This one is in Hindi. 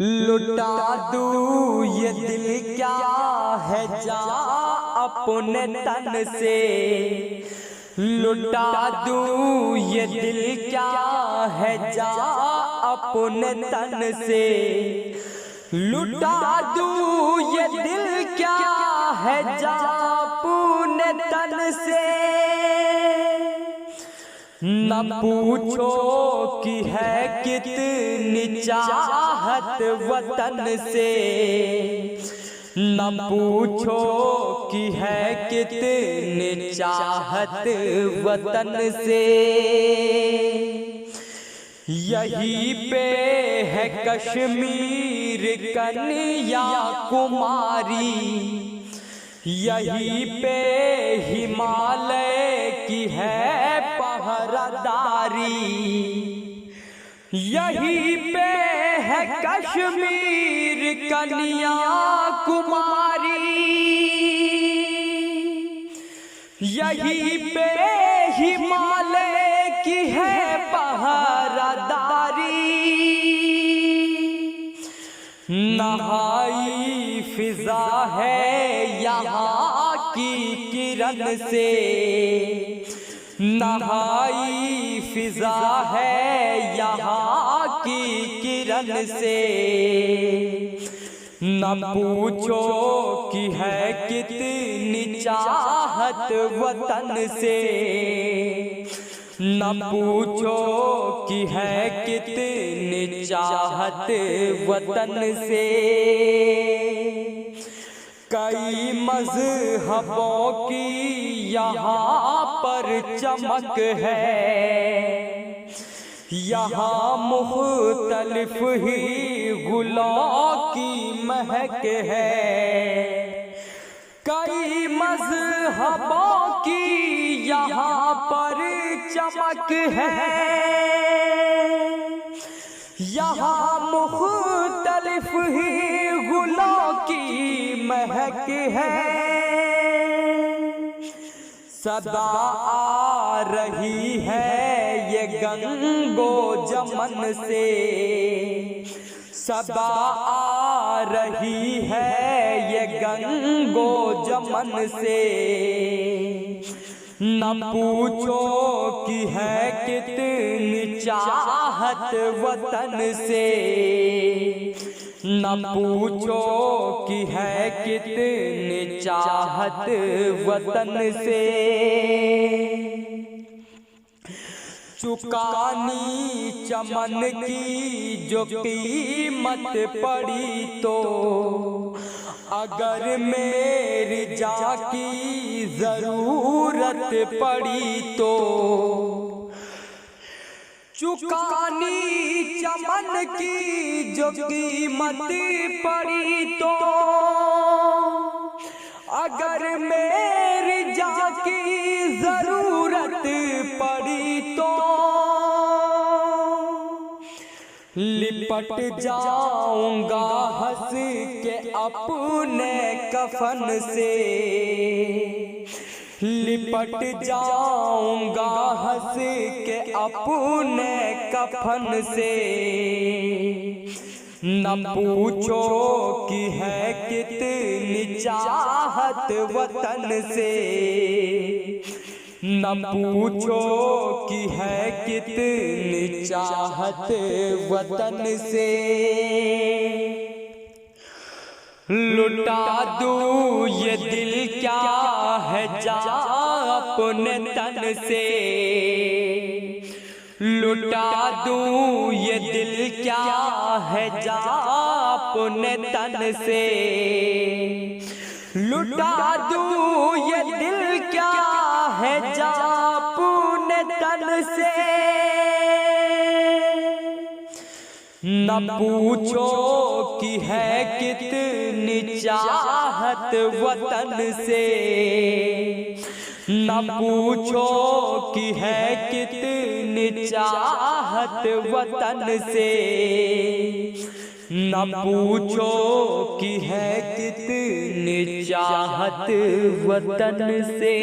लुटा दूं ये दिल क्या है जा अपने तन से, लुटा दूं ये दिल क्या है जा अपने तन से, लुटा दूं ये दिल क्या है जा अपने तन से। न पूछो कि है कितनी चाहत वतन से, न पूछो कि है कितनी चाहत वतन से। यही पे है कश्मीर कन्या कुमारी, यही पे हिमालय की है पहरादारी, यही पे है कश्मीर कन्या कुमारी, यही पे हिमालय की है पहरादारी। नहाई फिजा है यहाँ की किरण से, नहाई फिजा है यहाँ की किरण से। न पूछो कि है कितनी चाहत वतन से, न पूछो कि है कितनी चाहत वतन से। कई मज़हबों की यहाँ पर चमक है, यहाँ मुख्तलिफ ही गुलों की महक है। कई मज़हबों की यहाँ पर चमक है, यहाँ मुख्तलिफ ही गुलों की महक है। सदा आ रही है ये गंगो जमन से, सदा आ रही है ये गंगो जमन से। न पूछो कि है कितनी चाहत वतन से, न पूछो कि है कितनी चाहत वतन से। चुकानी चमन की जो कीमत पड़ी तो, अगर मेरी जा की जरूरत पड़ी तो। चुकानी चमन की जो कीमत पड़ी तो, अगर मेरी जा की जरूरत पड़ी तो। लिपट जाऊंगा हंस के अपने कफन से, लिपट जाऊंगा हंस के अपने कफन से। न पूछो कि है कितनी चाहत वतन से, न पूछो कि है कितनी चाहत वतन से। लुटा दूं ये दिल क्या है जा अपने तन से, लुटा दूं ये दिल क्या है जा अपने तन से, लुटा दूं ये दिल क्या है जा अपने तन से। न पूछो कि है कितनी चाहत वतन से, न पूछो कि है कितनी चाहत वतन से। न पूछो कि है कितनी चाहत वतन से।